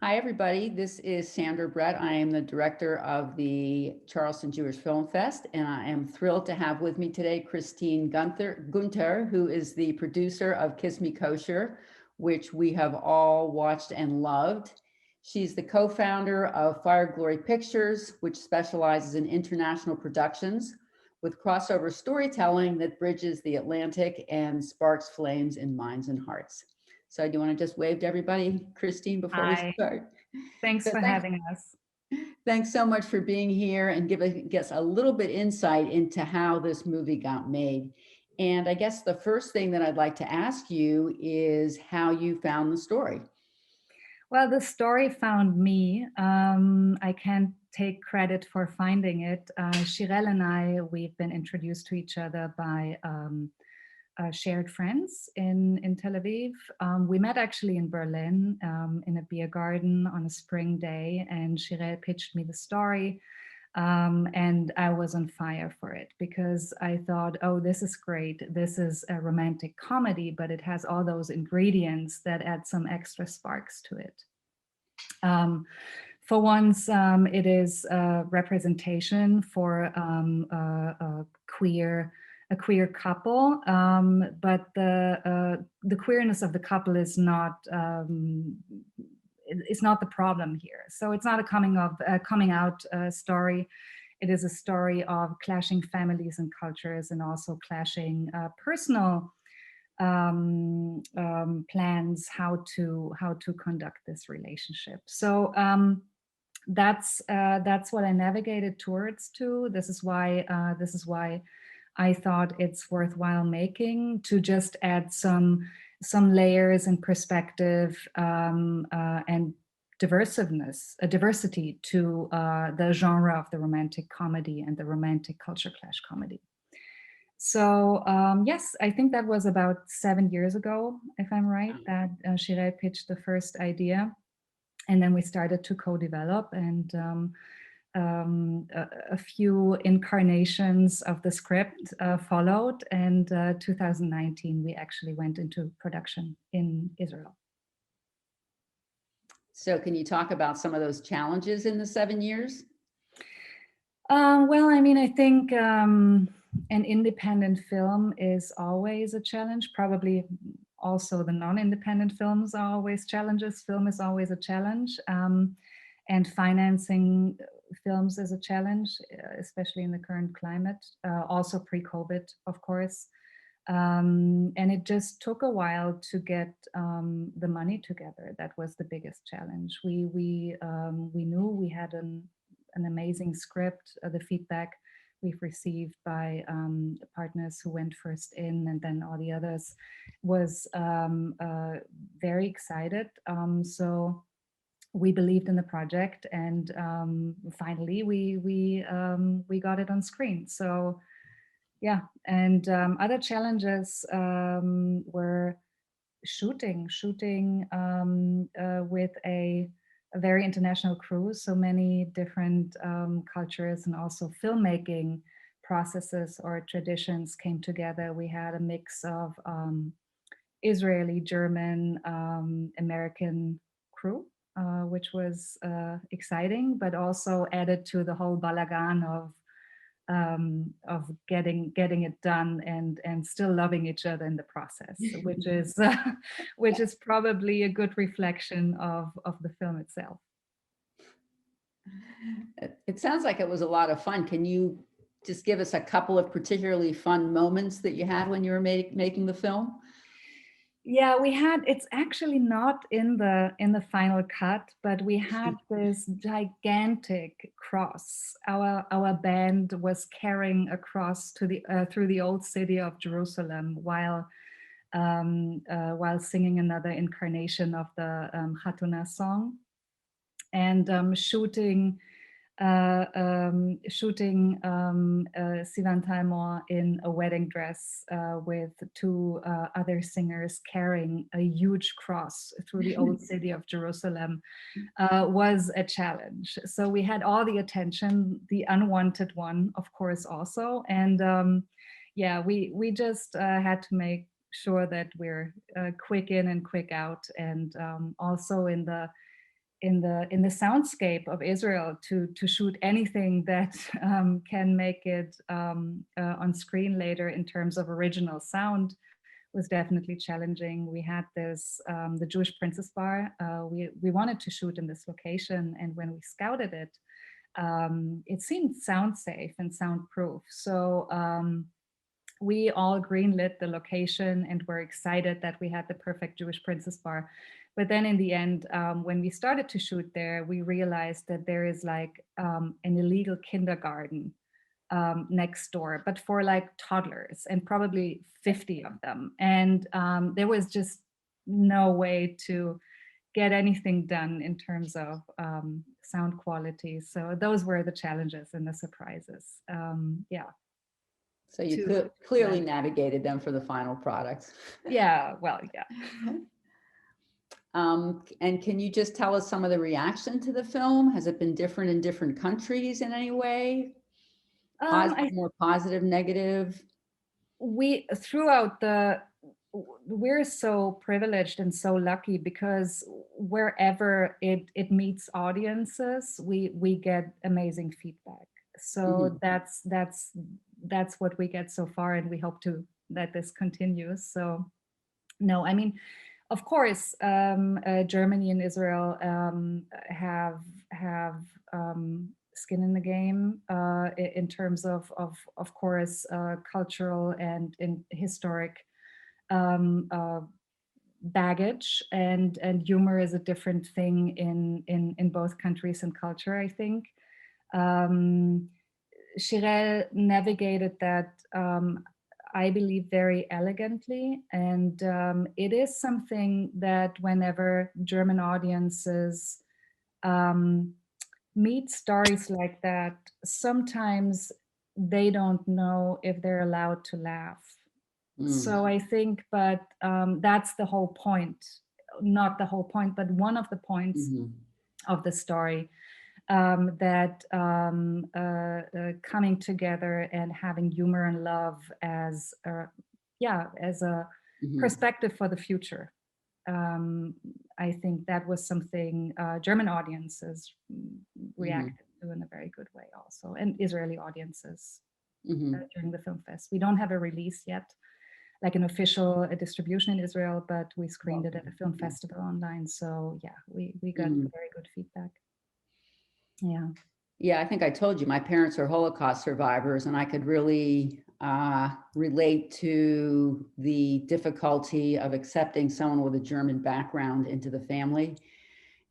Hi, everybody. This is Sandra Brett. I am the director of the Charleston Jewish Film Fest, and I am thrilled to have with me today Christine Guenther, who is the producer of Me Kosher, which we have all watched and loved. She's the co-founder of Fire Glory Pictures, which specializes in international productions with crossover storytelling that bridges the Atlantic and sparks flames in minds and hearts. So do you want to just wave to everybody, Christine, before we Hi, start? thanks So for having us. thanks so much for being here and giving us a little bit insight into how this movie got made. And I guess the first thing that I'd like to ask you is how you found the story. Well, the story found me. I can't take credit for finding it. Shirel and I, we've been introduced to each other by shared friends in Tel Aviv. We met actually in Berlin in a beer garden on a spring day, and Shirel pitched me the story. And I was on fire for it because I thought, oh, this is great. This is a romantic comedy, but it has all those ingredients that add some extra sparks to it. For once, it is a representation for a queer couple, but the queerness of the couple is not it's not the problem here. So it's not a coming out story. It is a story of clashing families and cultures, and also clashing personal plans how to conduct this relationship. So that's what I navigated towards too. This is why I thought it's worthwhile making, to just add some layers and perspective and diversity to the genre of the romantic comedy and the romantic culture clash comedy. So yes, I think that was about 7 years ago, if I'm right, that Shirel pitched the first idea, and then we started to co-develop, and a few incarnations of the script followed, and 2019 we actually went into production in Israel. So can you talk about some of those challenges in the 7 years? Well, I mean, I think an independent film is always a challenge. Probably also the non-independent films are always challenges. Film is always a challenge. And financing films is a challenge, especially in the current climate, also pre-COVID, of course. And it just took a while to get the money together. That was the biggest challenge. We knew we had an amazing script. The feedback we've received by partners who went first in, and then all the others, was very excited. So we believed in the project, and finally we got it on screen. So yeah, and other challenges were shooting with a very international crew. So many different cultures and also filmmaking processes or traditions came together. We had a mix of Israeli, German, American crew, which was exciting, but also added to the whole balagan of getting it done and still loving each other in the process, which is probably a good reflection of the film itself. It sounds like it was a lot of fun. Can you just give us a couple of particularly fun moments that you had when you were making the film? Yeah, we had, it's actually not in the final cut, but we had this gigantic cross. Our band was carrying a cross to the through the old city of Jerusalem while singing another incarnation of the Hatuna song, and shooting Sivan Talmor in a wedding dress with two other singers carrying a huge cross through the old city of Jerusalem was a challenge. So we had all the attention, the unwanted one, of course, also. And yeah, we just had to make sure that we're quick in and quick out. And also the soundscape of Israel to shoot anything that can make it on screen later in terms of original sound was definitely challenging. We had this the Jewish Princess Bar. We wanted to shoot in this location, and when we scouted it, it seemed sound safe and soundproof. So we all greenlit the location and were excited that we had the perfect Jewish Princess Bar. But then in the end, when we started to shoot there, we realized that there is like an illegal kindergarten next door, but for like toddlers, and probably 50 of them. And there was just no way to get anything done in terms of sound quality. So those were the challenges and the surprises. Yeah. So you clearly navigated them for the final product. Yeah, well, yeah. And can you just tell us some of the reaction to the film? Has it been different in different countries in any way? Positive, more positive, negative? We're so privileged and so lucky because wherever it meets audiences, we get amazing feedback. So that's what we get so far, and we hope that this continues. So no, I mean, of course, Germany and Israel have skin in the game in terms of course, cultural and historic baggage, and humor is a different thing in both countries and culture, I think. Shirel navigated that, I believe, very elegantly, and it is something that whenever German audiences meet stories like that, sometimes they don't know if they're allowed to laugh. So I think, but that's the whole point, not the whole point, but one of the points of the story, that coming together and having humor and love as a perspective for the future. I think that was something German audiences reacted to in a very good way also, and Israeli audiences during the film fest. We don't have a release yet, like an official distribution in Israel, but we screened it at a film festival online. So yeah, we got very good feedback. Yeah. Yeah, I think I told you my parents are Holocaust survivors, and I could really relate to the difficulty of accepting someone with a German background into the family.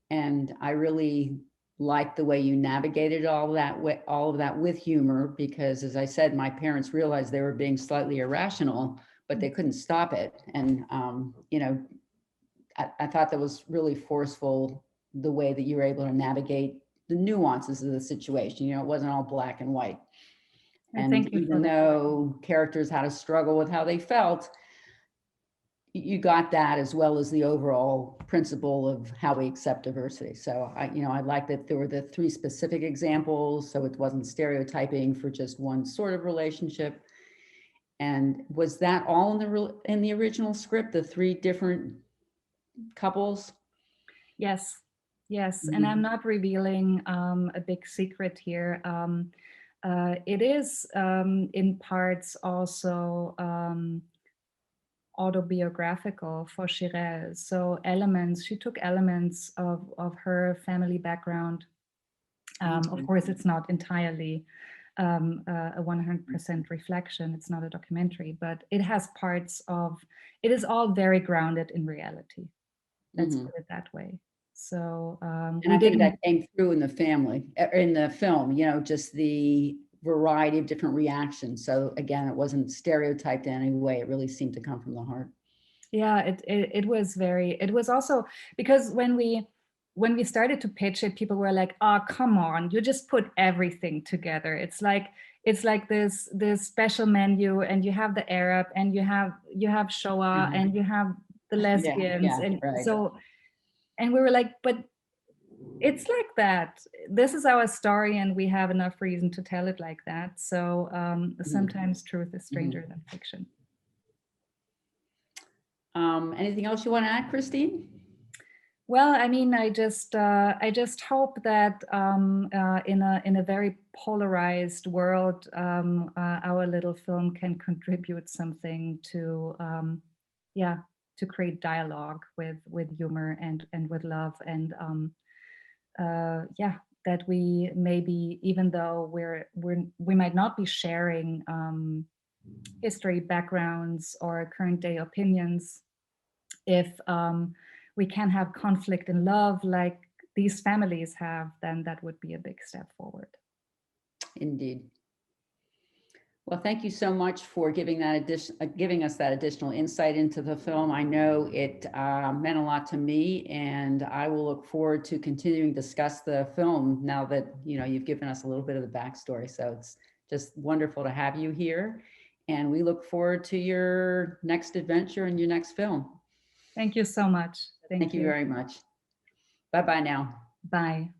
And I really liked the way you navigated all of that with humor, because as I said, my parents realized they were being slightly irrational, but they couldn't stop it. And, you know, I thought that was really forceful, the way that you were able to navigate the nuances of the situation. You know, it wasn't all black and white. And even though characters had to struggle with how they felt, you got that, as well as the overall principle of how we accept diversity. So I like that there were the 3 specific examples, so it wasn't stereotyping for just one sort of relationship. And was that all in the original script, the 3 different couples? Yes. And I'm not revealing a big secret here. It is in parts also autobiographical for Shirel. So she took elements of her family background. Of course, it's not entirely a 100% reflection. It's not a documentary, but it has it is all very grounded in reality. Let's put it that way. So and I think that came through in the film, you know, just the variety of different reactions. So again, it wasn't stereotyped in any way. It really seemed to come from the heart. Yeah, it was also because when we started to pitch it, people were like, "Oh, come on, you just put everything together. It's like this special menu, and you have the Arab, and you have Shoah, and you have the lesbians." And right. so, and we were like, but it's like that. This is our story, and we have enough reason to tell it like that. So sometimes truth is stranger than fiction. Anything else you want to add, Christine? Well, I mean, I just hope that in a very polarized world, our little film can contribute something to, yeah, to create dialogue with humor and with love, and yeah, that we maybe, even though we might not be sharing history backgrounds or current day opinions, if we can have conflict in love like these families have, then that would be a big step forward. Indeed. Well, thank you so much for giving us that additional insight into the film. I know it meant a lot to me, and I will look forward to continuing to discuss the film now that you've given us a little bit of the backstory. So it's just wonderful to have you here, and we look forward to your next adventure and your next film. Thank you so much. Thank Thank you you. very much. Bye-bye now. Bye.